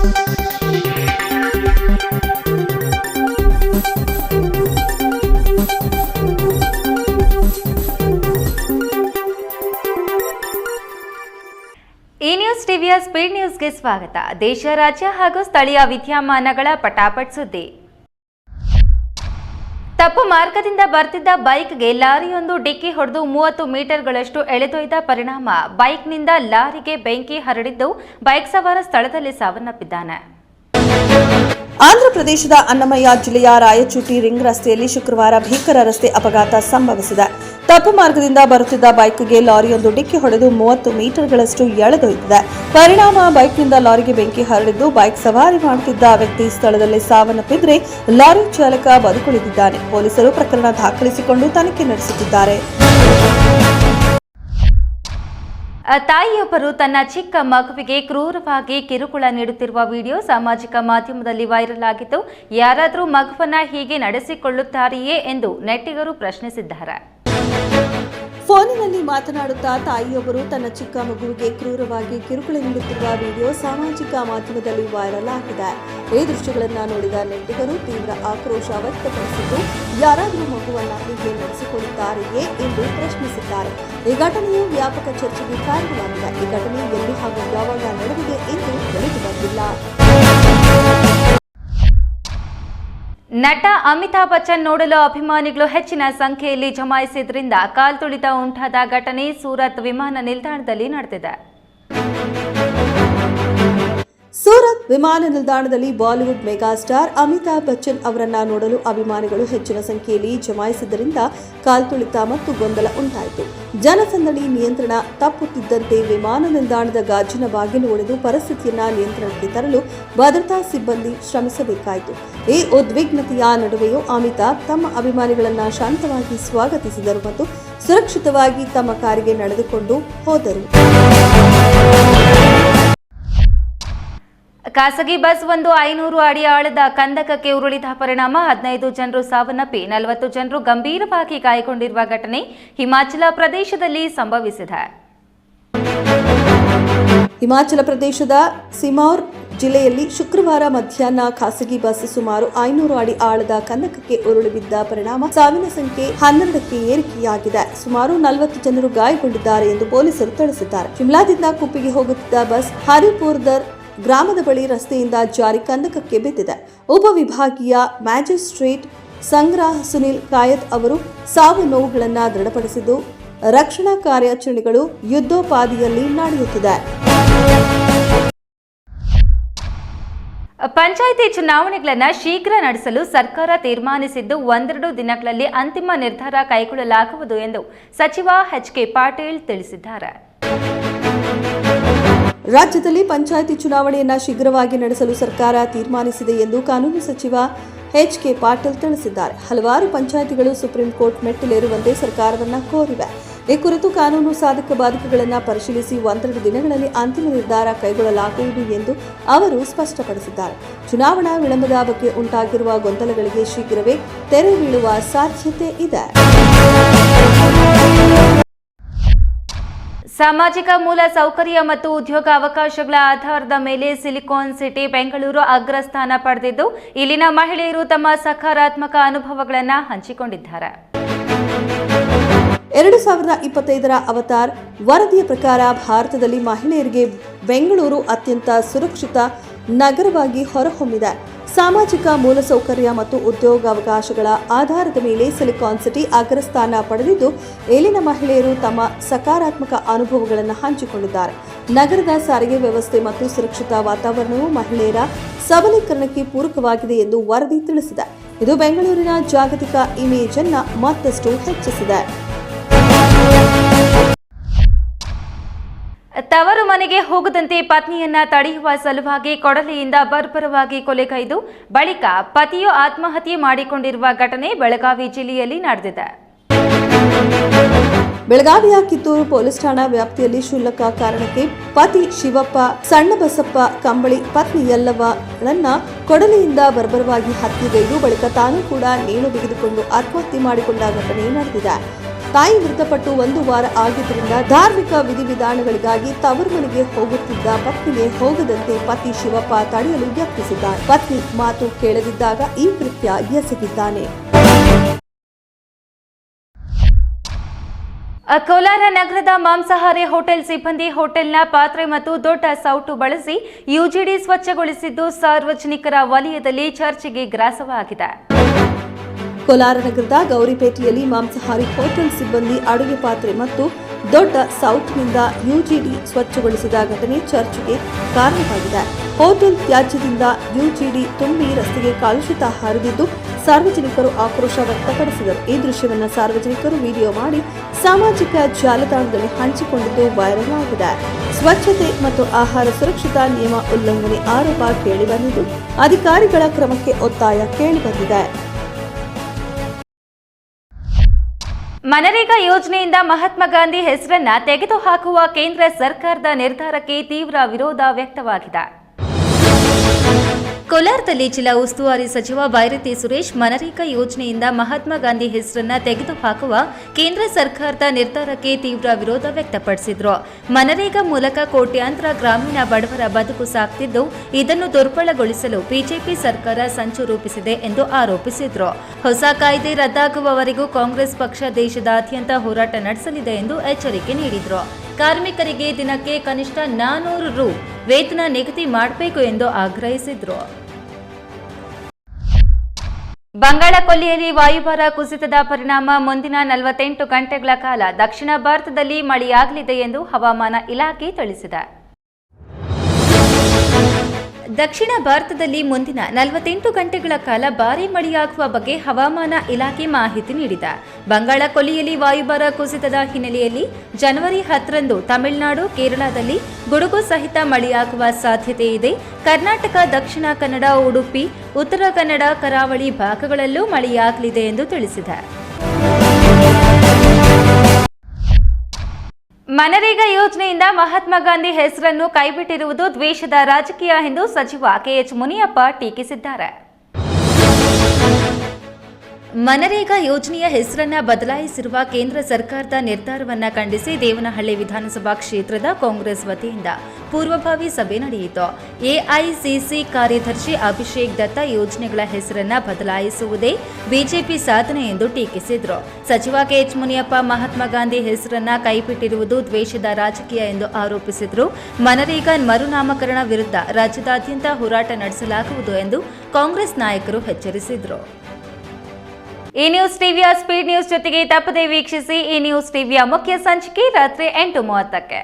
ಈ ನ್ಯೂಸ್ ಟಿವಿಯ ಸ್ಪೀಡ್ ನ್ಯೂಸ್ಗೆ ಸ್ವಾಗತ. ದೇಶ, ರಾಜ್ಯ ಹಾಗೂ ಸ್ಥಳೀಯ ವಿದ್ಯಮಾನಗಳ ಪಟಾಪಟ್ ಸುದ್ದಿ. ತಪ್ಪು ಮಾರ್ಗದಿಂದ ಬರ್ತಿದ್ದ ಬೈಕ್ಗೆ ಲಾರಿಯೊಂದು ಡಿಕ್ಕಿ ಹೊಡೆದು 30 ಮೀಟರ್ಗಳಷ್ಟು ಎಳೆದೊಯ್ದ ಪರಿಣಾಮ ಬೈಕ್ನಿಂದ ಲಾರಿಗೆ ಬೆಂಕಿ ಹರಡಿದ್ದು ಬೈಕ್ ಸವಾರ ಸ್ಥಳದಲ್ಲಿ ಸಾವನ್ನಪ್ಪಿದ್ದಾನೆ. ಆಂಧ್ರಪ್ರದೇಶದ ಅನ್ನಮಯ್ಯ ಜಿಲ್ಲೆಯ ರಾಯಚೂಟಿ ರಿಂಗ್ ರಸ್ತೆಯಲ್ಲಿ ಶುಕ್ರವಾರ ಭೀಕರ ರಸ್ತೆ ಅಪಘಾತ ಸಂಭವಿಸಿದೆ. ತಪ್ಪು ಮಾರ್ಗದಿಂದ ಬರುತ್ತಿದ್ದ ಬೈಕ್ಗೆ ಲಾರಿಯೊಂದು ಡಿಕ್ಕಿ ಹೊಡೆದು 30 ಮೀಟರ್ಗಳಷ್ಟು ಎಳೆದೊಯ್ದಿದೆ. ಪರಿಣಾಮ ಬೈಕ್ನಿಂದ ಲಾರಿಗೆ ಬೆಂಕಿ ಹರಡಿದ್ದು ಬೈಕ್ ಸವಾರಿ ಮಾಡುತ್ತಿದ್ದ ವ್ಯಕ್ತಿ ಸ್ಥಳದಲ್ಲೇ ಸಾವನ್ನಪ್ಪಿದ್ರೆ ಲಾರಿ ಚಾಲಕ ಬದುಕುಳಿದಿದ್ದಾನೆ. ಪೊಲೀಸರು ಪ್ರಕರಣ ದಾಖಲಿಸಿಕೊಂಡು ತನಿಖೆ ನಡೆಸುತ್ತಿದ್ದಾರೆ. ತಾಯಿಯೊಬ್ಬರು ತನ್ನ ಚಿಕ್ಕ ಮಗುವಿಗೆ ಕ್ರೂರವಾಗಿ ಕಿರುಕುಳ ನೀಡುತ್ತಿರುವ ವಿಡಿಯೋ ಸಾಮಾಜಿಕ ಮಾಧ್ಯಮದಲ್ಲಿ ವೈರಲ್ ಆಗಿದ್ದು, ಯಾರಾದರೂ ಮಗುವನ್ನ ಹೀಗೆ ನಡೆಸಿಕೊಳ್ಳುತ್ತಾರೆಯೇ ಎಂದು ನೆಟ್ಟಿಗರು ಪ್ರಶ್ನಿಸಿದ್ದಾರೆ. ಫೋನಿನಲ್ಲಿ ಮಾತನಾಡುತ್ತಾ ತಾಯಿಯೊಬ್ಬರು ತನ್ನ ಚಿಕ್ಕ ಮಗುವಿಗೆ ಕ್ರೂರವಾಗಿ ಕಿರುಕುಳ ನೀಡುತ್ತಿರುವ ವಿಡಿಯೋ ಸಾಮಾಜಿಕ ಮಾಧ್ಯಮದಲ್ಲಿ ವೈರಲ್ ಆಗಿದೆ. ಈ ದೃಶ್ಯಗಳನ್ನು ನೋಡಿದ ನೆಟ್ಟಿಗರು ತೀವ್ರ ಆಕ್ರೋಶ ವ್ಯಕ್ತಪಡಿಸಿದ್ದು, ಯಾರಾದರೂ ಮಗುವನ್ನ ಹೀಗೆ ನಡೆಸಿಕೊಳ್ಳುತ್ತಾರೆಯೇ ಎಂದು ಪ್ರಶ್ನಿಸಿದ್ದಾರೆ. ಈ ಘಟನೆಯು ವ್ಯಾಪಕ ಚರ್ಚೆಗೆ ಕಾರಣವಾಗಿದೆ. ಈ ಘಟನೆ ಎಲ್ಲಿ ಹಾಗೂ ಯಾವಾಗ ನಡೆದಿದೆ ಎಂದು ತಿಳಿದು ಬಂದಿಲ್ಲ. ನಟ ಅಮಿತಾಬ್ ಬಚ್ಚನ್ ನೋಡಲು ಅಭಿಮಾನಿಗಳು ಹೆಚ್ಚಿನ ಸಂಖ್ಯೆಯಲ್ಲಿ ಜಮಾಯಿಸಿದ್ರಿಂದ ಕಾಲ್ತುಳಿತ ಉಂಟಾದ ಘಟನೆ ಸೂರತ್ ವಿಮಾನ ನಿಲ್ದಾಣದಲ್ಲಿ ನಡೆದಿದೆ. ಸೂರತ್ ವಿಮಾನ ನಿಲ್ದಾಣದಲ್ಲಿ ಬಾಲಿವುಡ್ ಮೆಗಾಸ್ಟಾರ್ ಅಮಿತಾಬ್ ಬಚ್ಚನ್ ಅವರನ್ನ ನೋಡಲು ಅಭಿಮಾನಿಗಳು ಹೆಚ್ಚಿನ ಸಂಖ್ಯೆಯಲ್ಲಿ ಜಮಾಯಿಸಿದ್ದರಿಂದ ಕಾಲ್ತುಳಿತ ಮತ್ತು ಗೊಂದಲ ಉಂಟಾಯಿತು. ಜನಸಂದಣಿ ನಿಯಂತ್ರಣ ತಪ್ಪುತ್ತಿದ್ದಂತೆ ವಿಮಾನ ನಿಲ್ದಾಣದ ಗಾಜಿನ ಬಾಗಿಲು ಒಡೆದು ಪರಿಸ್ಥಿತಿಯನ್ನ ನಿಯಂತ್ರಣಕ್ಕೆ ತರಲು ಭದ್ರತಾ ಸಿಬ್ಬಂದಿ ಶ್ರಮಿಸಬೇಕಾಯಿತು. ಈ ಉದ್ವಿಗ್ನತೆಯ ನಡುವೆಯೂ ಅಮಿತಾಬ್ ತಮ್ಮ ಅಭಿಮಾನಿಗಳನ್ನ ಶಾಂತವಾಗಿ ಸ್ವಾಗತಿಸಿದರು ಮತ್ತು ಸುರಕ್ಷಿತವಾಗಿ ತಮ್ಮ ಕಾರಿಗೆ ನಡೆದುಕೊಂಡು ಹೋದರು. ಖಾಸಗಿ ಬಸ್ ಒಂದು 500 ಅಡಿ ಆಳದ ಕಂದಕಕ್ಕೆ ಉರುಳಿದ ಪರಿಣಾಮ 15 ಜನರು ಸಾವನ್ನಪ್ಪಿ 40 ಜನರು ಗಂಭೀರವಾಗಿ ಗಾಯಗೊಂಡಿರುವ ಘಟನೆ ಹಿಮಾಚಲ ಪ್ರದೇಶದಲ್ಲಿ ಸಂಭವಿಸಿದೆ. ಹಿಮಾಚಲ ಪ್ರದೇಶದ ಸಿಮೌರ್ ಜಿಲ್ಲೆಯಲ್ಲಿ ಶುಕ್ರವಾರ ಮಧ್ಯಾಹ್ನ ಖಾಸಗಿ ಬಸ್ ಸುಮಾರು 500 ಅಡಿ ಆಳದ ಕಂದಕಕ್ಕೆ ಉರುಳಿ ಬಿದ್ದ ಪರಿಣಾಮ ಸಾವಿನ ಸಂಖ್ಯೆ 12ಕ್ಕೆ ಏರಿಕೆಯಾಗಿದೆ. ಸುಮಾರು 40 ಜನರು ಗಾಯಗೊಂಡಿದ್ದಾರೆ ಎಂದು ಪೊಲೀಸರು ತಿಳಿಸಿದ್ದಾರೆ. ಶಿಮ್ಲಾದಿಂದ ಕುಪ್ಪಿಗೆ ಹೋಗುತ್ತಿದ್ದ ಬಸ್ ಹರಿಪುರ್ದರ್ ಗ್ರಾಮದ ಬಳಿ ರಸ್ತೆಯಿಂದ ಜಾರಿ ಕಂದಕಕ್ಕೆ ಬಿದ್ದಿದೆ. ಉಪವಿಭಾಗೀಯ ಮ್ಯಾಜಿಸ್ಟ್ರೇಟ್ ಸಂಗ್ರಹ ಸುನಿಲ್ ಕಾಯತ್ ಅವರು ಸಾವು ನೋವುಗಳನ್ನು ದೃಢಪಡಿಸಿದ್ದು, ರಕ್ಷಣಾ ಕಾರ್ಯಾಚರಣೆಗಳು ಯುದ್ಧೋಪಾದಿಯಲ್ಲಿ ನಡೆಯುತ್ತಿದೆ. ಪಂಚಾಯಿತಿ ಚುನಾವಣೆಗಳನ್ನು ಶೀಘ್ರ ನಡೆಸಲು ಸರ್ಕಾರ ತೀರ್ಮಾನಿಸಿದ್ದು 1-2 ದಿನಗಳಲ್ಲಿ ಅಂತಿಮ ನಿರ್ಧಾರ ಕೈಗೊಳ್ಳಲಾಗುವುದು ಎಂದು ಸಚಿವ ಎಚ್.ಕೆ. ಪಾಟೀಲ್ ತಿಳಿಸಿದ್ದಾರೆ. ರಾಜ್ಯದಲ್ಲಿ ಪಂಚಾಯಿತಿ ಚುನಾವಣೆಯನ್ನು ಶೀಘ್ರವಾಗಿ ನಡೆಸಲು ಸರ್ಕಾರ ತೀರ್ಮಾನಿಸಿದೆ ಎಂದು ಕಾನೂನು ಸಚಿವ ಎಚ್.ಕೆ. ಪಾಟೀಲ್ ತಿಳಿಸಿದ್ದಾರೆ. ಹಲವಾರು ಪಂಚಾಯಿತಿಗಳು ಸುಪ್ರೀಂ ಕೋರ್ಟ್ ಮೆಟ್ಟಿಲೇರುವಂತೆ ಸರ್ಕಾರವನ್ನು ಕೋರಿವೆ. ಈ ಕುರಿತು ಕಾನೂನು ಸಾಧಕ ಬಾಧಕಗಳನ್ನು ಪರಿಶೀಲಿಸಿ 1-2 ದಿನಗಳಲ್ಲಿ ಅಂತಿಮ ನಿರ್ಧಾರ ಕೈಗೊಳ್ಳಲಾಗುವುದು ಎಂದು ಅವರು ಸ್ಪಷ್ಟಪಡಿಸಿದ್ದಾರೆ. ಚುನಾವಣಾ ವಿಳಂಬದ ಬಗ್ಗೆ ಉಂಟಾಗಿರುವ ಗೊಂದಲಗಳಿಗೆ ಶೀಘ್ರವೇ ತೆರೆ ಬೀಳುವ ಸಾಧ್ಯತೆ ಇದೆ. ಸಾಮಾಜಿಕ ಮೂಲ ಸೌಕರ್ಯ ಮತ್ತು ಉದ್ಯೋಗ ಅವಕಾಶಗಳ ಆಧಾರದ ಮೇಲೆ ಸಿಲಿಕಾನ್ ಸಿಟಿ ಬೆಂಗಳೂರು ಅಗ್ರಸ್ಥಾನ ಪಡೆದಿದ್ದು, ಇಲ್ಲಿನ ಮಹಿಳೆಯರು ತಮ್ಮ ಸಕಾರಾತ್ಮಕ ಅನುಭವಗಳನ್ನು ಹಂಚಿಕೊಂಡಿದ್ದಾರೆ. 2025ರ ಅವತಾರ್ ವರದಿಯ ಪ್ರಕಾರ ಭಾರತದಲ್ಲಿ ಮಹಿಳೆಯರಿಗೆ ಬೆಂಗಳೂರು ಅತ್ಯಂತ ಸುರಕ್ಷಿತ ನಗರವಾಗಿ ಹೊರಹೊಮ್ಮಿದೆ. ಸಾಮಾಜಿಕ ಮೂಲಸೌಕರ್ಯ ಮತ್ತು ಉದ್ಯೋಗಾವಕಾಶಗಳ ಆಧಾರದ ಮೇಲೆ ಸಿಲಿಕಾನ್ ಸಿಟಿ ಅಗ್ರಸ್ಥಾನ ಪಡೆದಿದ್ದು, ಇಲ್ಲಿನ ಮಹಿಳೆಯರು ತಮ್ಮ ಸಕಾರಾತ್ಮಕ ಅನುಭವಗಳನ್ನು ಹಂಚಿಕೊಂಡಿದ್ದಾರೆ. ನಗರದ ಸಾರಿಗೆ ವ್ಯವಸ್ಥೆ ಮತ್ತು ಸುರಕ್ಷಿತ ವಾತಾವರಣವು ಮಹಿಳೆಯರ ಸಬಲೀಕರಣಕ್ಕೆ ಪೂರಕವಾಗಿದೆ ಎಂದು ವರದಿ ತಿಳಿಸಿದೆ. ಇದು ಬೆಂಗಳೂರಿನ ಜಾಗತಿಕ ಇಮೇಜ್ ಅನ್ನು ಮತ್ತಷ್ಟು ಹೆಚ್ಚಿಸಿದೆ. ತವರು ಮನೆಗೆ ಹೋಗದಂತೆ ಪತ್ನಿಯನ್ನ ತಡೆಯುವ ಸಲುವಾಗಿ ಕೊಡಲಿಯಿಂದ ಬರ್ಬರವಾಗಿ ಕೊಲೆಗೈದು ಬಳಿಕ ಪತಿಯು ಆತ್ಮಹತ್ಯೆ ಮಾಡಿಕೊಂಡಿರುವ ಘಟನೆ ಬೆಳಗಾವಿ ಜಿಲ್ಲೆಯಲ್ಲಿ ನಡೆದಿದೆ. ಬೆಳಗಾವಿಯ ಕಿತ್ತೂರು ಪೊಲೀಸ್ ಠಾಣಾ ವ್ಯಾಪ್ತಿಯಲ್ಲಿ ಕ್ಷುಲ್ಲಕ ಕಾರಣಕ್ಕೆ ಪತಿ ಶಿವಪ್ಪ ಸಣ್ಣಬಸಪ್ಪ ಕಂಬಳಿ ಪತ್ನಿ ಯಲ್ಲವ್ವಳನ್ನ ಕೊಡಲಿಯಿಂದ ಬರ್ಬರವಾಗಿ ಹತ್ಯೆಗೈದು ಬಳಿಕ ತಾನು ಕೂಡ ನೇಣು ಬಿಗಿದುಕೊಂಡು ಆತ್ಮಹತ್ಯೆ ಮಾಡಿಕೊಂಡ ಘಟನೆ ನಡೆದಿದೆ. ತಾಯಿ ಮೃತಪಟ್ಟು 1 ವಾರ ಆಗಿದ್ದರಿಂದ ಧಾರ್ಮಿಕ ವಿಧಿವಿಧಾನಗಳಿಗಾಗಿ ತವರು ಮನೆಗೆ ಹೋಗುತ್ತಿದ್ದ ಪತ್ನಿಗೆ ಹೋಗದಂತೆ ಪತಿ ಶಿವಪ್ಪ ತಡೆಯಲು ಯತ್ನಿಸಿದ್ದಾನೆ. ಪತ್ನಿ ಮಾತು ಕೇಳದಿದ್ದಾಗ ಈ ಕೃತ್ಯ ಎಸಗಿದ್ದಾನೆ. ಕೋಲಾರ ನಗರದ ಮಾಂಸಾಹಾರಿ ಹೋಟೆಲ್ ಸಿಬ್ಬಂದಿ ಹೋಟೆಲ್ನ ಪಾತ್ರೆ ಮತ್ತು ದೊಡ್ಡ ಸೌಟು ಬಳಸಿ ಯುಜಿಡಿ ಸ್ವಚ್ಛಗೊಳಿಸಿದ್ದು ಸಾರ್ವಜನಿಕರ ವಲಯದಲ್ಲಿ ಚರ್ಚೆಗೆ ಗ್ರಾಸವಾಗಿದೆ. ಕೋಲಾರ ನಗರದ ಗೌರಿಪೇಟೆಯಲ್ಲಿ ಮಾಂಸಾಹಾರಿ ಹೋಟೆಲ್ ಸಿಬ್ಬಂದಿ ಅಡುಗೆ ಪಾತ್ರೆ ಮತ್ತು ದೊಡ್ಡ ಸೌಟ್ನಿಂದ ಯುಜಿಡಿ ಸ್ವಚ್ಛಗೊಳಿಸಿದ ಘಟನೆ ಚರ್ಚೆಗೆ ಕಾರಣವಾಗಿದೆ. ಹೋಟೆಲ್ ತ್ಯಾಜ್ಯದಿಂದ ಯುಜಿಡಿ ತುಂಬಿ ರಸ್ತೆಗೆ ಕಲುಷಿತ ಹರಿದಿದ್ದು ಸಾರ್ವಜನಿಕರು ಆಕ್ರೋಶ ವ್ಯಕ್ತಪಡಿಸಿದರು. ಈ ದೃಶ್ಯವನ್ನು ಸಾರ್ವಜನಿಕರು ವಿಡಿಯೋ ಮಾಡಿ ಸಾಮಾಜಿಕ ಜಾಲತಾಣದಲ್ಲಿ ಹಂಚಿಕೊಂಡಿದ್ದು ವೈರಲ್ ಆಗಿದೆ. ಸ್ವಚ್ಛತೆ ಮತ್ತು ಆಹಾರ ಸುರಕ್ಷತಾ ನಿಯಮ ಉಲ್ಲಂಘನೆ ಆರೋಪ ಕೇಳಿಬಂದಿದ್ದು ಅಧಿಕಾರಿಗಳ ಕ್ರಮಕ್ಕೆ ಒತ್ತಾಯ ಕೇಳಿಬಂದಿದೆ. ಮನರೇಗಾ ಯೋಜನೆಯಿಂದ ಮಹಾತ್ಮ ಗಾಂಧಿ ಹೆಸರನ್ನ ತೆಗೆದುಹಾಕುವ ಕೇಂದ್ರ ಸರ್ಕಾರದ ನಿರ್ಧಾರಕ್ಕೆ ತೀವ್ರ ವಿರೋಧ ವ್ಯಕ್ತವಾಗಿದೆ. ಕೋಲಾರದಲ್ಲಿ ಜಿಲ್ಲಾ ಉಸ್ತುವಾರಿ ಸಚಿವ ಬೈರತಿ ಸುರೇಶ್ ಮನರೇಗಾ ಯೋಜನೆಯಿಂದ ಮಹಾತ್ಮ ಗಾಂಧಿ ಹೆಸರನ್ನ ತೆಗೆದುಹಾಕುವ ಕೇಂದ್ರ ಸರ್ಕಾರದ ನಿರ್ಧಾರಕ್ಕೆ ತೀವ್ರ ವಿರೋಧ ವ್ಯಕ್ತಪಡಿಸಿದ್ರು. ಮನರೇಗಾ ಮೂಲಕ ಕೋಟ್ಯಾಂತರ ಗ್ರಾಮೀಣ ಬಡವರ ಬದುಕು ಸಾಕ್ತಿದ್ದು ಇದನ್ನು ದುರ್ಬಲಗೊಳಿಸಲು ಬಿಜೆಪಿ ಸರ್ಕಾರ ಸಂಚು ರೂಪಿಸಿದೆ ಎಂದು ಆರೋಪಿಸಿದ್ರು. ಹೊಸ ಕಾಯ್ದೆ ರದ್ದಾಗುವವರೆಗೂ ಕಾಂಗ್ರೆಸ್ ಪಕ್ಷ ದೇಶದಾದ್ಯಂತ ಹೋರಾಟ ನಡೆಸಲಿದೆ ಎಂದು ಎಚ್ಚರಿಕೆ ನೀಡಿದ್ರು. ಕಾರ್ಮಿಕರಿಗೆ ದಿನಕ್ಕೆ ಕನಿಷ್ಠ 400 ರು ವೇತನ ನಿಗದಿ ಮಾಡಬೇಕು ಎಂದು ಆಗ್ರಹಿಸಿದ್ರು. ಬಂಗಾಳ ಕೊಲ್ಲಿಯಲ್ಲಿ ವಾಯುಭಾರ ಕುಸಿತದ ಪರಿಣಾಮ ಮುಂದಿನ 48 ಗಂಟೆಗಳ ಕಾಲ ದಕ್ಷಿಣ ಭಾರತದಲ್ಲಿ ಮಳೆಯಾಗಲಿದೆ ಎಂದು ಹವಾಮಾನ ಇಲಾಖೆ ತಿಳಿಸಿದೆ. ದಕ್ಷಿಣ ಭಾರತದಲ್ಲಿ ಮುಂದಿನ 48 ಗಂಟೆಗಳ ಕಾಲ ಭಾರೀ ಮಳೆಯಾಗುವ ಬಗ್ಗೆ ಹವಾಮಾನ ಇಲಾಖೆ ಮಾಹಿತಿ ನೀಡಿದೆ. ಬಂಗಾಳ ಕೊಲ್ಲಿಯಲ್ಲಿ ವಾಯುಭಾರ ಕುಸಿತದ ಹಿನ್ನೆಲೆಯಲ್ಲಿ ಜನವರಿ 10ರಂದು ತಮಿಳುನಾಡು, ಕೇರಳದಲ್ಲಿ ಗುಡುಗು ಸಹಿತ ಮಳೆಯಾಗುವ ಸಾಧ್ಯತೆ ಇದೆ. ಕರ್ನಾಟಕ, ದಕ್ಷಿಣ ಕನ್ನಡ, ಉಡುಪಿ, ಉತ್ತರ ಕನ್ನಡ, ಕರಾವಳಿ ಭಾಗಗಳಲ್ಲೂ ಮಳೆಯಾಗಲಿದೆ ಎಂದು ತಿಳಿಸಿದೆ. ಮನರೇಗಾ ಯೋಜನೆಯಿಂದ ಮಹಾತ್ಮ ಗಾಂಧಿ ಹೆಸರನ್ನು ಕೈಬಿಟ್ಟಿರುವುದು ದ್ವೇಷದ ರಾಜಕೀಯ ಎಂದು ಸಚಿವ ಕೆಎಚ್ ಮುನಿಯಪ್ಪ ಟೀಕಿಸಿದ್ದಾರೆ. ಮನರೇಗಾ ಯೋಜನೆಯ ಹೆಸರನ್ನ ಬದಲಾಯಿಸಿರುವ ಕೇಂದ್ರ ಸರ್ಕಾರದ ನಿರ್ಧಾರವನ್ನು ಖಂಡಿಸಿ ದೇವನಹಳ್ಳಿ ವಿಧಾನಸಭಾ ಕ್ಷೇತ್ರದ ಕಾಂಗ್ರೆಸ್ ವತಿಯಿಂದ ಪೂರ್ವಭಾವಿ ಸಭೆ ನಡೆಯಿತು. ಎಐಸಿಸಿ ಕಾರ್ಯದರ್ಶಿ ಅಭಿಷೇಕ್ ದತ್ತ ಯೋಜನೆಗಳ ಹೆಸರನ್ನ ಬದಲಾಯಿಸುವುದೇ ಬಿಜೆಪಿ ಸಾಧನೆ ಎಂದು ಟೀಕಿಸಿದರು. ಸಚಿವ ಕೆಎಚ್ ಮುನಿಯಪ್ಪ ಮಹಾತ್ಮ ಗಾಂಧಿ ಹೆಸರನ್ನ ಕೈಬಿಟ್ಟಿರುವುದು ದ್ವೇಷದ ರಾಜಕೀಯ ಎಂದು ಆರೋಪಿಸಿದರು. ಮನರೇಗಾ ಮರುನಾಮಕರಣ ವಿರುದ್ಧ ರಾಜ್ಯದಾದ್ಯಂತ ಹೋರಾಟ ನಡೆಸಲಾಗುವುದು ಎಂದು ಕಾಂಗ್ರೆಸ್ ನಾಯಕರು ಎಚ್ಚರಿಸಿದರು. ಈ ನ್ಯೂಸ್ ಟಿವಿಯ ಸ್ಪೀಡ್ ನ್ಯೂಸ್ ಜೊತೆಗೆ ತಪ್ಪದೇ ವೀಕ್ಷಿಸಿ. ಈ ನ್ಯೂಸ್ ಟಿವಿಯ ಮುಖ್ಯ ಸಂಚಿಕೆ ರಾತ್ರಿ 8:30ಕ್ಕೆ.